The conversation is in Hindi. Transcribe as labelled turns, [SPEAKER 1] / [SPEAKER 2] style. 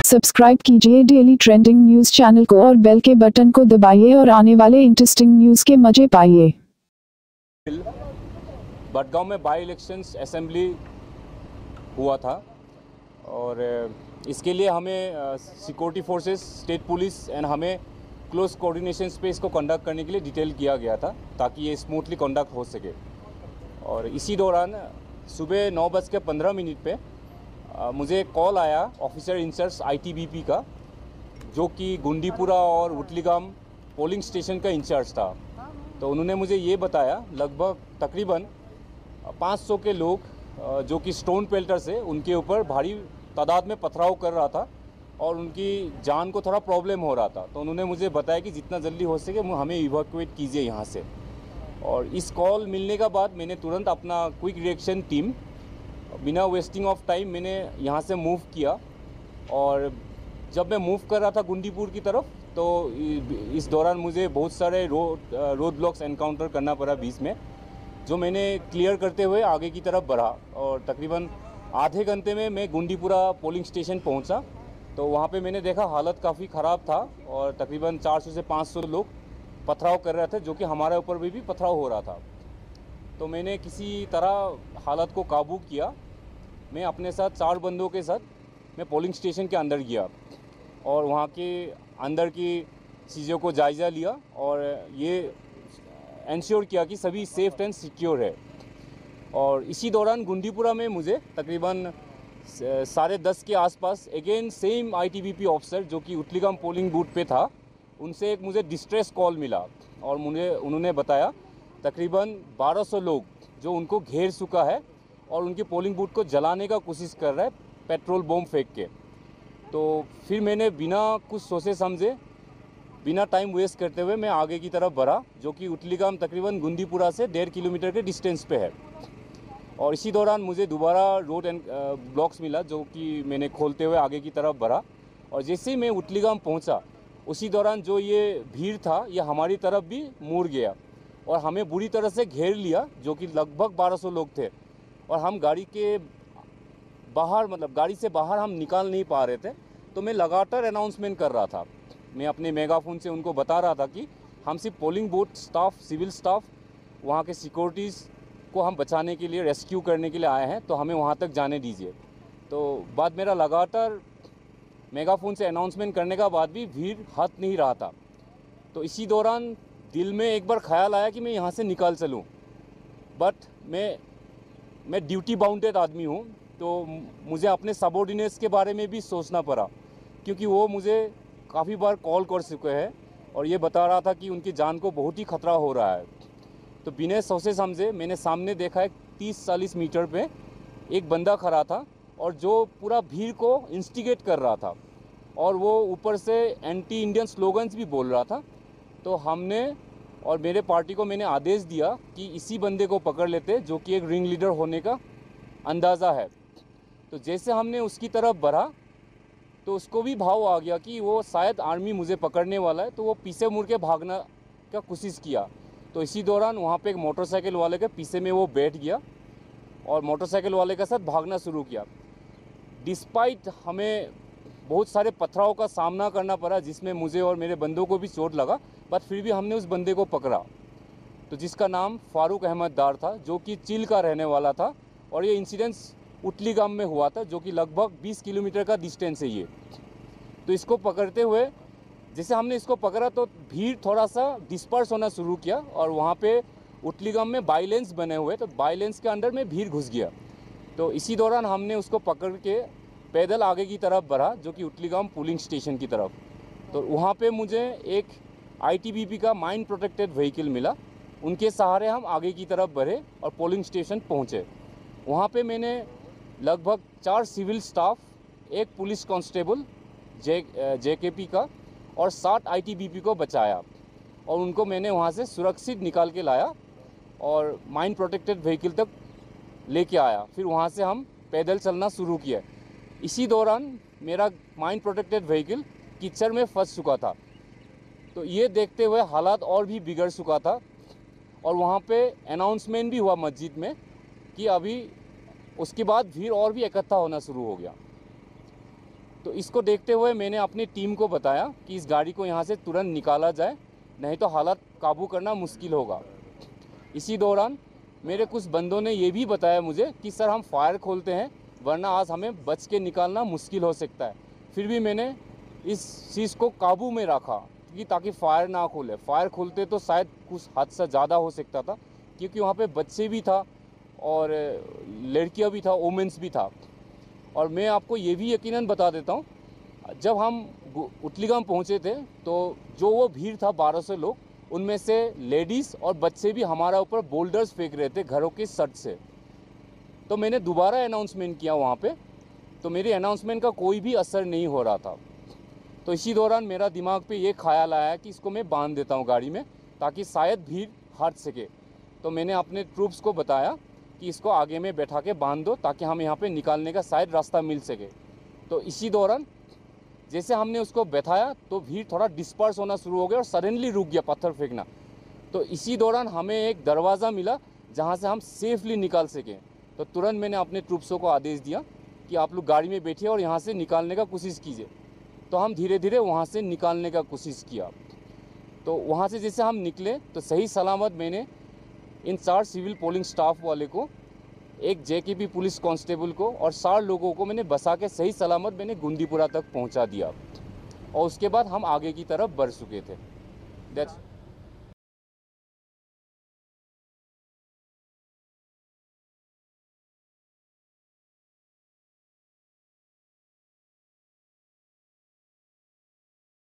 [SPEAKER 1] सब्सक्राइब कीजिए डेली ट्रेंडिंग न्यूज चैनल को और बेल के बटन को दबाइए और आने वाले इंटरेस्टिंग न्यूज के मजे पाइए।
[SPEAKER 2] भटगांव में बाई इलेक्शंस असेंबली हुआ था और इसके लिए हमें security forces, state police and हमें क्लोज कोऑर्डिनेशन पे इसको कंडक्ट करने के लिए डिटेल किया गया था ताकि ये स्मूथली कंडक्ट हो सके। और इसी दौरान सुबह 9:15 पे मुझे कॉल आया ऑफिसर इंचार्ज ITBP का, जो कि गुंडीपुरा और उटलीगाम पोलिंग स्टेशन का इंचार्ज था। तो उन्होंने मुझे ये बताया लगभग तकरीबन 500 के लोग जो कि स्टोन पेल्टर से उनके ऊपर भारी तादाद में पथराव कर रहा था और उनकी जान को थोड़ा प्रॉब्लम हो रहा था। तो उन्होंने मुझे बताया कि जितना जल्दी हो सके हमें इवैक्यूएट कीजिए यहाँ से। और इस कॉल मिलने का बाद मैंने तुरंत अपना क्विक रिएक्शन टीम बिना वेस्टिंग ऑफ टाइम मैंने यहाँ से मूव किया। और जब मैं मूव कर रहा था गुंडीपुर की तरफ तो इस दौरान मुझे बहुत सारे रोड ब्लॉक्स एनकाउंटर करना पड़ा बीच में, जो मैंने क्लियर करते हुए आगे की तरफ बढ़ा। और तकरीबन आधे घंटे में मैं गुंडीपुरा पोलिंग स्टेशन पहुंचा। तो वहां पे मैंने देखा हालत काफ़ी ख़राब था और तकरीबन 400 से 500 लोग पथराव कर रहे थे, जो कि हमारे ऊपर भी पथराव हो रहा था। तो मैंने किसी तरह हालत को काबू किया। मैं अपने साथ 4 बंदों के साथ मैं पोलिंग स्टेशन के अंदर गया और वहाँ के अंदर की चीज़ों को जायज़ा लिया और ये इंश्योर किया कि सभी सेफ एंड सिक्योर है। और इसी दौरान गुंडीपुरा में मुझे तकरीबन 10:30 के आसपास अगेन सेम ITBP ऑफिसर जो कि उटलीगाम पोलिंग बूथ पे था, उनसे एक मुझे डिस्ट्रेस कॉल मिला और मुझे उन्होंने बताया तकरीबन 1200 लोग जो उनको घेर चुका है और उनके पोलिंग बूथ को जलाने का कोशिश कर रहा है पेट्रोल बम फेंक के। तो फिर मैंने बिना कुछ सोचे समझे, बिना टाइम वेस्ट करते हुए मैं आगे की तरफ बढ़ा, जो कि उटलीगाम तकरीबन गुंडीपुरा से 1.5 किलोमीटर के डिस्टेंस पे है। और इसी दौरान मुझे दोबारा रोड एंड ब्लॉक्स मिला, जो कि मैंने खोलते हुए आगे की तरफ बढ़ा। और जैसे ही मैं उटलीगाम पहुंचा उसी दौरान जो ये भीड़ था ये हमारी तरफ भी मुड़ गया और हमें बुरी तरह से घेर लिया, जो कि लगभग 1200 लोग थे। और हम गाड़ी के बाहर गाड़ी से बाहर हम निकाल नहीं पा रहे थे। तो मैं लगातार अनाउंसमेंट कर रहा था, मैं अपने मेगाफोन से उनको बता रहा था कि हम सिर्फ polling booth staff, civil staff, वहाँ के सिक्योरिटीज़ को हम बचाने के लिए, रेस्क्यू करने के लिए आए हैं, तो हमें वहाँ तक जाने दीजिए। तो बाद मेरा लगातार मेगाफोन से अनाउंसमेंट करने का बाद भी भीड़ हट नहीं रहा था। तो इसी दौरान दिल में एक बार ख्याल आया कि मैं यहाँ से निकल चलूँ, बट मैं ड्यूटी बाउंडेड आदमी हूँ, तो मुझे अपने सबॉर्डिनेट्स के बारे में भी सोचना पड़ा, क्योंकि वो मुझे काफ़ी बार कॉल कर चुके हैं और ये बता रहा था कि उनकी जान को बहुत ही खतरा हो रहा है। तो बिना सोचे समझे मैंने सामने देखा है 30-40 मीटर पे एक बंदा खड़ा था और जो पूरा भीड़ को इंस्टिगेट कर रहा था और वो ऊपर से एंटी इंडियन स्लोगन्स भी बोल रहा था। तो हमने और मेरे पार्टी को मैंने आदेश दिया कि इसी बंदे को पकड़ लेते, जो कि एक रिंग लीडर होने का अंदाज़ा है। तो जैसे हमने उसकी तरफ बढ़ा तो उसको भी भाव आ गया कि वो शायद आर्मी मुझे पकड़ने वाला है, तो वो पीछे मुड़ के भागना का कोशिश किया। तो इसी दौरान वहाँ पे एक मोटरसाइकिल वाले के पीछे में वो बैठ गया और मोटरसाइकिल वाले के साथ भागना शुरू किया। डिस्पाइट हमें बहुत सारे पथराव का सामना करना पड़ा, जिसमें मुझे और मेरे बंदों को भी चोट लगा, बट फिर भी हमने उस बंदे को पकड़ा, तो जिसका नाम फारूक अहमद डार था, जो कि चिल का रहने वाला था। और ये इंसिडेंस उटलीगाम में हुआ था, जो कि लगभग 20 किलोमीटर का डिस्टेंस है ये। तो इसको पकड़ते हुए जैसे हमने इसको पकड़ा तो भीड़ थोड़ा सा डिस्पर्स होना शुरू किया और वहाँ पे उटलीगाम में बाइलेंस बने हुए, तो बाइलेंस के अंदर में भीड़ घुस गया। तो इसी दौरान हमने उसको पकड़ के पैदल आगे की तरफ बढ़ा, जो कि उटलीगाम पोलिंग स्टेशन की तरफ। तो वहाँ पे मुझे एक ITBP का माइन प्रोटेक्टेड व्हीकल मिला, उनके सहारे हम आगे की तरफ बढ़े और पोलिंग स्टेशन पहुँचे। वहाँ पे मैंने लगभग 4 सिविल स्टाफ, एक पुलिस कांस्टेबल JKP का और 60 ITBP को बचाया और उनको मैंने वहाँ से सुरक्षित निकाल के लाया और माइन प्रोटेक्टेड व्हीकल तक लेके आया। फिर वहाँ से हम पैदल चलना शुरू किया। इसी दौरान मेरा माइन प्रोटेक्टेड व्हीकल कीचड़ में फंस चुका था, तो ये देखते हुए हालात और भी बिगड़ चुका था। और वहाँ पे अनाउंसमेंट भी हुआ मस्जिद में कि अभी उसके बाद भीड़ और भी इकट्ठा होना शुरू हो गया। तो इसको देखते हुए मैंने अपनी टीम को बताया कि इस गाड़ी को यहाँ से तुरंत निकाला जाए, नहीं तो हालात काबू करना मुश्किल होगा। इसी दौरान मेरे कुछ बंदों ने ये भी बताया मुझे कि सर हम फायर खोलते हैं, वरना आज हमें बच के निकालना मुश्किल हो सकता है। फिर भी मैंने इस चीज़ को काबू में रखा कि ताकि फायर ना खोले। फायर खोलते तो शायद कुछ हादसा ज़्यादा हो सकता था, क्योंकि वहाँ पे बच्चे भी था और लड़कियाँ भी था, वोमेंस भी था। और मैं आपको ये भी यकीनन बता देता हूँ, जब हम उटलीगाम पहुँचे थे तो जो वो भीड़ था 1200 लोग, उनमें से लेडीज़ और बच्चे भी हमारा ऊपर बोल्डर्स फेंक रहे थे घरों के सट से। तो मैंने दोबारा अनाउंसमेंट किया वहाँ पे, तो मेरी अनाउंसमेंट का कोई भी असर नहीं हो रहा था। तो इसी दौरान मेरा दिमाग पे ये ख्याल आया कि इसको मैं बांध देता हूँ गाड़ी में, ताकि शायद भीड़ हट सके। तो मैंने अपने ट्रूप्स को बताया कि इसको आगे में बैठा के बांध दो, ताकि हम यहाँ पे निकालने का शायद रास्ता मिल सके। तो इसी दौरान जैसे हमने उसको बैठाया तो भीड़ थोड़ा डिस्पर्स होना शुरू हो गया और सडनली रुक गया पत्थर फेंकना। तो इसी दौरान हमें एक दरवाज़ा मिला जहाँ से हम सेफली निकाल सकें। तो तुरंत मैंने अपने ट्रूप्सों को आदेश दिया कि आप लोग गाड़ी में बैठिए और यहाँ से निकालने का कोशिश कीजिए। तो हम धीरे धीरे वहाँ से निकालने का कोशिश किया। तो वहाँ से जैसे हम निकले तो सही सलामत मैंने इन 4 सिविल पोलिंग स्टाफ वाले को, एक जेकेपी पुलिस कांस्टेबल को और 4 लोगों को मैंने बसा के सही सलामत मैंने गुंदीपुरा तक पहुँचा दिया। और उसके बाद हम आगे की तरफ बढ़ चुके थे। दैट्स